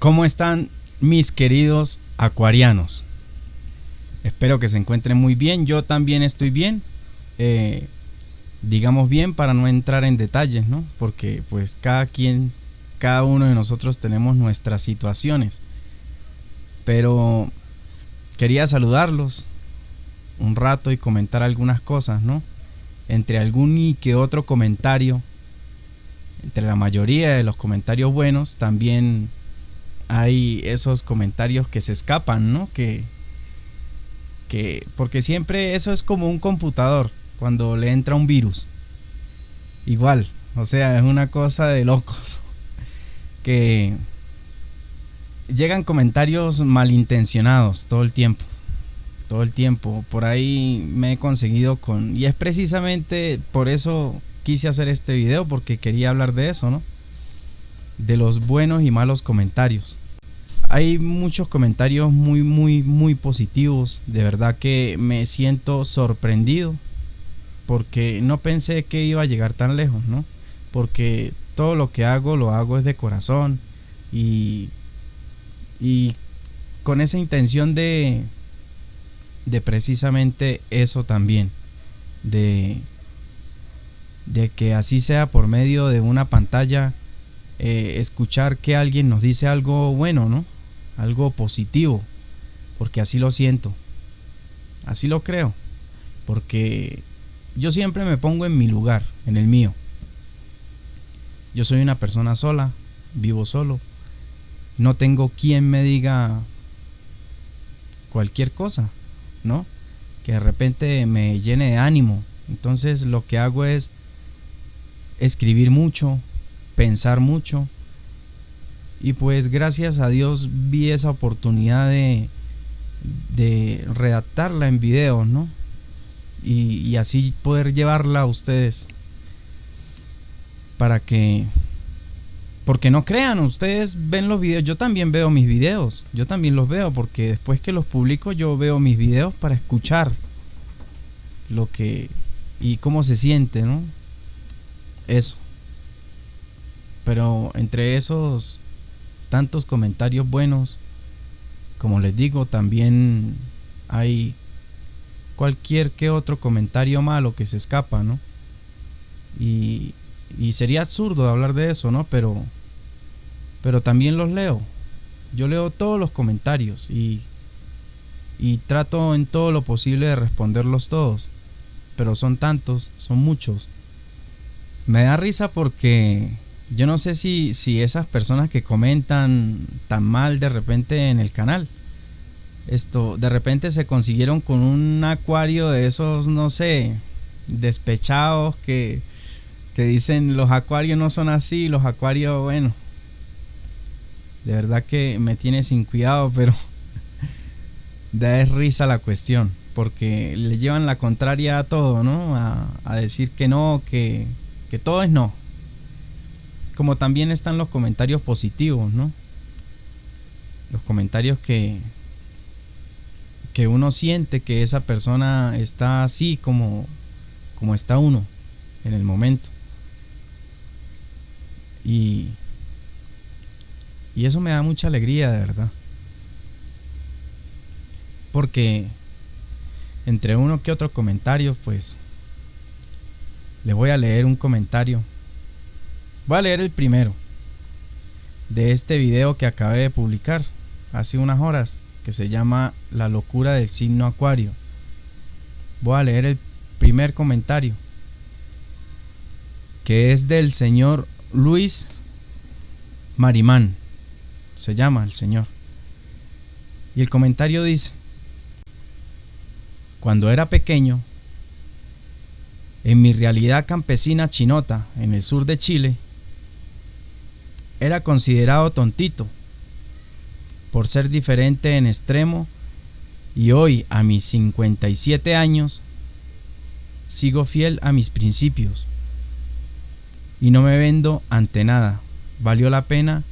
¿Cómo están mis queridos acuarianos? Espero que se encuentren muy bien. Yo también estoy bien. Digamos bien para no entrar en detalles, ¿no? Porque pues cada uno de nosotros tenemos nuestras situaciones. Pero quería saludarlos un rato y comentar algunas cosas, ¿no? Entre algún y que otro comentario, entre la mayoría de los comentarios buenos, también hay esos comentarios que se escapan, ¿no? Porque siempre eso es como un computador cuando le entra un virus. Igual, o sea, es una cosa de locos. Que llegan comentarios malintencionados todo el tiempo. Todo el tiempo. Por ahí me he conseguido con... Y es precisamente por eso quise hacer este video, porque quería hablar de eso, ¿no? De los buenos y malos comentarios. Hay muchos comentarios muy positivos. De verdad que me siento sorprendido, porque no pensé que iba a llegar tan lejos, ¿no? Porque todo lo que hago, lo hago es de corazón y con esa intención de precisamente eso también, de que así sea por medio de una pantalla, escuchar que alguien nos dice algo bueno, ¿no? Algo positivo, porque así lo siento, así lo creo, porque yo siempre me pongo en mi lugar, en el mío. Yo soy una persona sola, vivo solo, no tengo quien me diga cualquier cosa, ¿no? Que de repente me llene de ánimo. Entonces lo que hago es escribir mucho, pensar mucho, y pues gracias a Dios vi esa oportunidad de redactarla en video, ¿no? Y así poder llevarla a ustedes, para que, porque no crean, ustedes ven los videos, yo también veo mis videos, yo también los veo, porque después que los publico yo veo mis videos para escuchar lo que y cómo se siente, ¿no? Eso. Pero entre esos tantos comentarios buenos, como les digo, también hay cualquier que otro comentario malo que se escapa, ¿no? Y sería absurdo hablar de eso, ¿no? Pero también los leo. Yo leo todos los comentarios y trato en todo lo posible de responderlos todos. Pero son tantos, son muchos. Me da risa porque yo no sé si esas personas que comentan tan mal de repente en el canal, de repente se consiguieron con un acuario de esos, no sé, despechados que dicen los acuarios no son así, los acuarios, bueno, de verdad que me tiene sin cuidado, pero da risa la cuestión, porque le llevan la contraria a todo, ¿no? A decir que no, que todo es no. Como también están los comentarios positivos, ¿no? Los comentarios que uno siente que esa persona está así como está uno en el momento. Y eso me da mucha alegría, de verdad. Porque entre uno que otro comentario, pues le voy a leer un comentario. Voy a leer el primero de este video que acabé de publicar hace unas horas, que se llama La locura del signo Acuario. Voy a leer el primer comentario, que es del señor Luis Marimán, se llama el señor. Y el comentario dice: cuando era pequeño, en mi realidad campesina chinota en el sur de Chile, era considerado tontito por ser diferente en extremo, y hoy, a mis 57 años, sigo fiel a mis principios y no me vendo ante nada. Valió la pena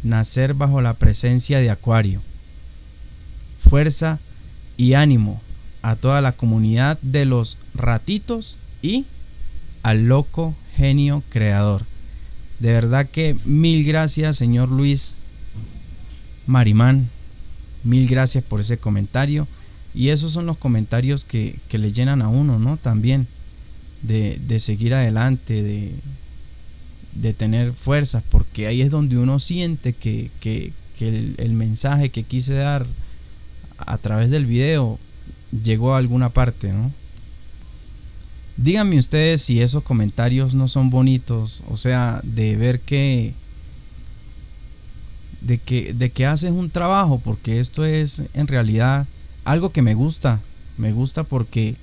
nacer bajo la presencia de Acuario. Fuerza y ánimo a toda la comunidad de los ratitos y al loco genio creador. De verdad que mil gracias, señor Luis Marimán, mil gracias por ese comentario. Y esos son los comentarios que le llenan a uno, ¿no? También de seguir adelante, de tener fuerzas, porque ahí es donde uno siente que el mensaje que quise dar a través del video llegó a alguna parte, ¿no? Díganme ustedes si esos comentarios no son bonitos, o sea, de ver de que haces un trabajo, porque esto es en realidad algo que me gusta porque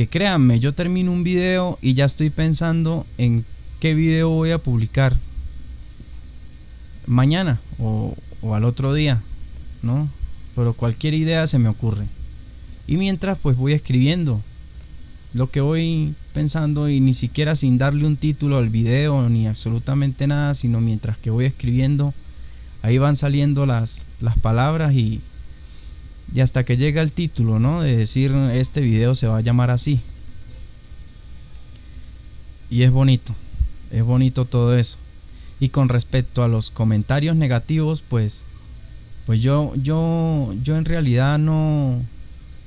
créanme, yo termino un video y ya estoy pensando en qué video voy a publicar mañana o al otro día, ¿no? Pero cualquier idea se me ocurre. Y mientras pues voy escribiendo lo que voy pensando, y ni siquiera sin darle un título al video ni absolutamente nada, sino mientras que voy escribiendo, ahí van saliendo las palabras y hasta que llega el título, ¿no? De decir, este video se va a llamar así. Y es bonito todo eso. Y con respecto a los comentarios negativos, pues yo en realidad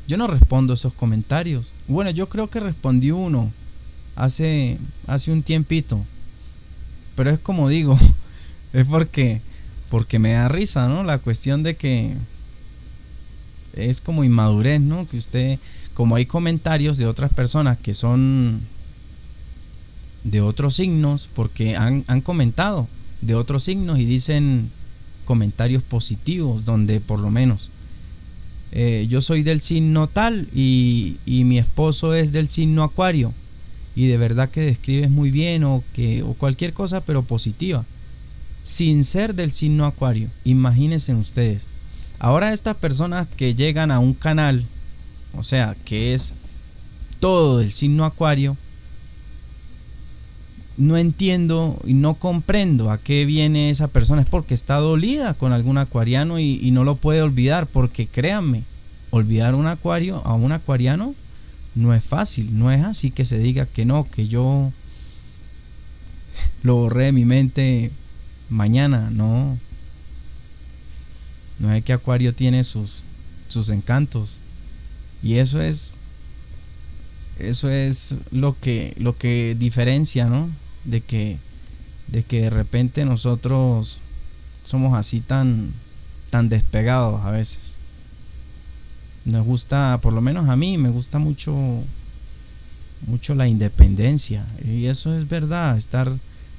yo no respondo esos comentarios. Bueno, yo creo que respondí uno hace un tiempito, pero es como digo, es porque me da risa, ¿no? La cuestión de que es como inmadurez, ¿no? Que usted, como hay comentarios de otras personas que son de otros signos, porque han comentado de otros signos y dicen comentarios positivos, donde por lo menos yo soy del signo tal y mi esposo es del signo Acuario y de verdad que describes muy bien o cualquier cosa pero positiva, sin ser del signo Acuario. Imagínense ustedes. Ahora estas personas que llegan a un canal, o sea, que es todo del signo Acuario, no entiendo y no comprendo a qué viene esa persona. Es porque está dolida con algún acuariano y no lo puede olvidar, porque créanme, olvidar un acuario a un acuariano no es fácil. No es así que se diga que no, que yo lo borré de mi mente mañana. No es que Acuario tiene sus encantos, y eso es lo que diferencia, ¿no? De que de repente nosotros somos así tan despegados a veces. Nos gusta, por lo menos a mí me gusta mucho la independencia, y eso es verdad. Estar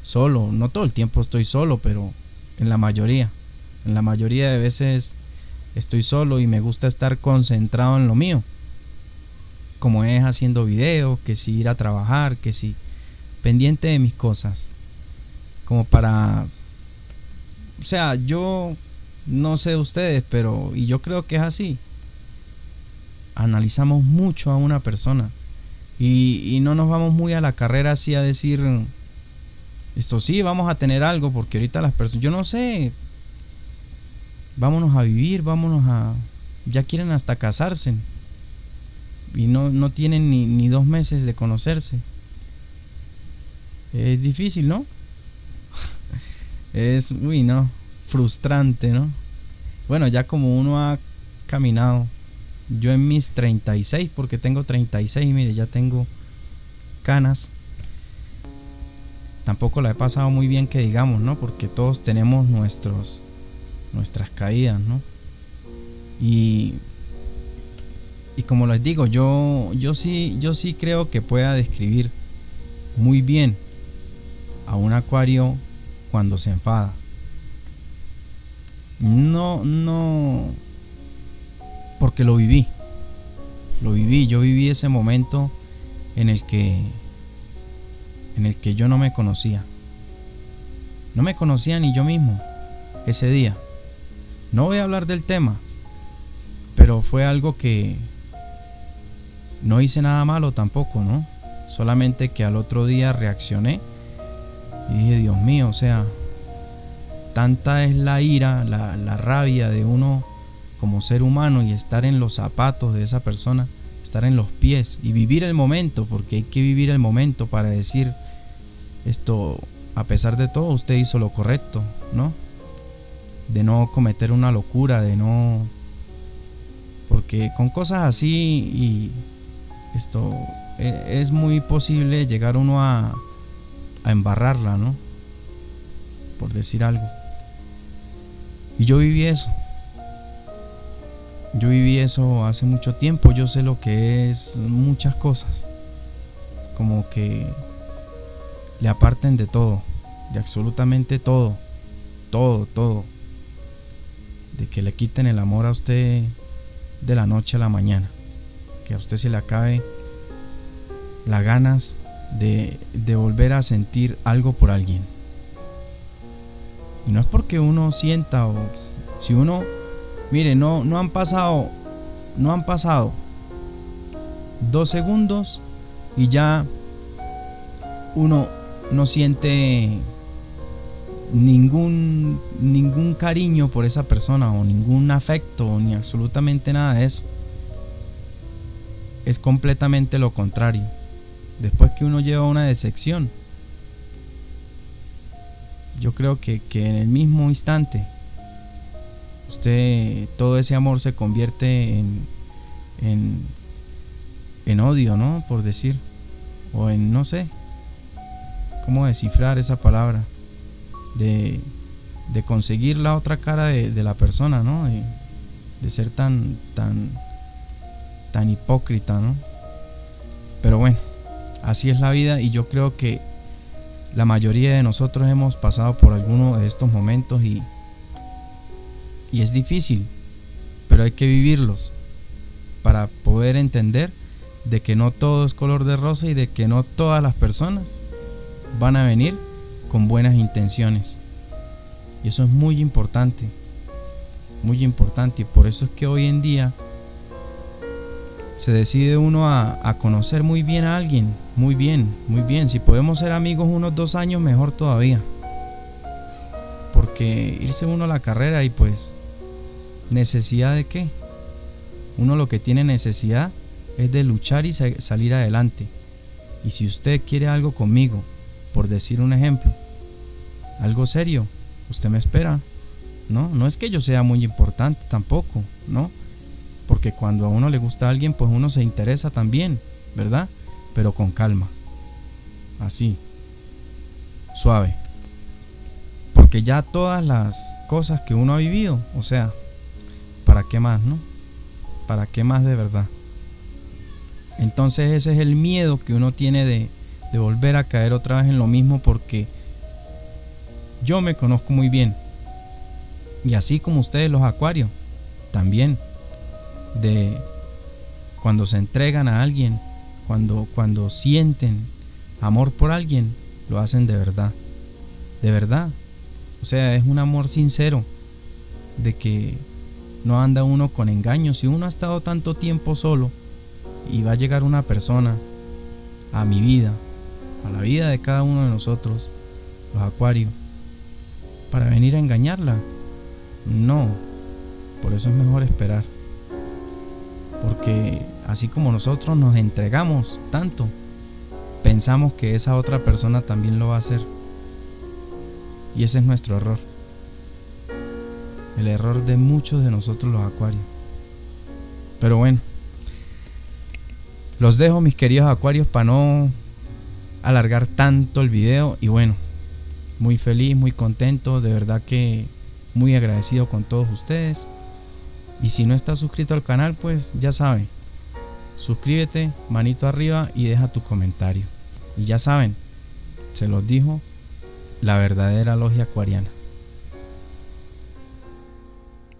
solo, no todo el tiempo estoy solo, pero en la mayoría de veces estoy solo y me gusta estar concentrado en lo mío, como es haciendo videos, que si ir a trabajar, que si pendiente de mis cosas, como para, o sea, yo no sé ustedes, pero y yo creo que es así. Analizamos mucho a una persona y no nos vamos muy a la carrera así a decir, esto sí, vamos a tener algo, porque ahorita las personas, yo no sé, vámonos a vivir, ya quieren hasta casarse y no tienen ni 2 meses de conocerse. Es difícil, ¿no? Es, no, frustrante, ¿no? Bueno, ya como uno ha caminado, yo en mis 36, porque tengo 36, mire, ya tengo canas. Tampoco la he pasado muy bien, que digamos, ¿no? Porque todos tenemos nuestras caídas, ¿no? Y como les digo, yo sí creo que pueda describir muy bien a un Acuario cuando se enfada. No, porque lo viví, yo viví ese momento en el que yo no me conocía ni yo mismo ese día. No voy a hablar del tema, pero fue algo que no hice nada malo tampoco, ¿no? Solamente que al otro día reaccioné y dije, Dios mío, o sea, tanta es la ira, la rabia de uno como ser humano, y estar en los zapatos de esa persona, estar en los pies y vivir el momento, porque hay que vivir el momento para decir, esto, a pesar de todo, usted hizo lo correcto, ¿no? de no cometer una locura, de no... Porque con cosas así y esto es muy posible llegar uno a embarrarla, ¿no? Por decir algo. Y yo viví eso. Yo viví eso hace mucho tiempo. Yo sé lo que es muchas cosas. Como que le aparten de todo, de absolutamente todo, todo. De que le quiten el amor a usted de la noche a la mañana. Que a usted se le acabe las ganas de volver a sentir algo por alguien. Y no es porque uno sienta o si uno, mire, no han pasado 2 segundos y ya uno no siente ningún cariño por esa persona o ningún afecto ni absolutamente nada de eso. Es completamente lo contrario. Después que uno lleva una decepción, yo creo que en el mismo instante todo ese amor se convierte en odio, ¿no? Por decir, o en, no sé cómo descifrar esa palabra, de conseguir la otra cara de la persona, ¿no? De ser tan hipócrita, ¿no? Pero bueno, así es la vida y yo creo que la mayoría de nosotros hemos pasado por alguno de estos momentos y es difícil, pero hay que vivirlos para poder entender de que no todo es color de rosa y de que no todas las personas van a venir con buenas intenciones. Y eso es muy importante y por eso es que hoy en día se decide uno a conocer muy bien a alguien, muy bien. Si podemos ser amigos unos 2 años, mejor todavía. Porque irse uno a la carrera y pues, ¿necesidad de qué? Uno lo que tiene necesidad es de luchar y salir adelante. Y si usted quiere algo conmigo, por decir un ejemplo, algo serio, usted me espera. No es que yo sea muy importante tampoco, ¿no? Porque cuando a uno le gusta a alguien, pues uno se interesa también, ¿verdad? Pero con calma. Así. Suave. Porque ya todas las cosas que uno ha vivido, o sea, ¿para qué más, no? ¿Para qué más de verdad? Entonces ese es el miedo que uno tiene de volver a caer otra vez en lo mismo, porque yo me conozco muy bien. Y así como ustedes los acuarios, también. De cuando se entregan a alguien, cuando sienten amor por alguien, lo hacen de verdad. De verdad. O sea, es un amor sincero, de que no anda uno con engaños. Si uno ha estado tanto tiempo solo y va a llegar una persona a mi vida, a la vida de cada uno de nosotros, los acuarios, para venir a engañarla, no. Por eso es mejor esperar. Porque así como nosotros nos entregamos tanto, pensamos que esa otra persona también lo va a hacer. Y ese es nuestro error. El error de muchos de nosotros los acuarios. Pero bueno, los dejo, mis queridos acuarios, para no alargar tanto el video. Y bueno, muy feliz, muy contento, de verdad que muy agradecido con todos ustedes. Y si no estás suscrito al canal, pues ya saben, suscríbete, manito arriba y deja tu comentario. Y ya saben, se los dijo la verdadera logia acuariana.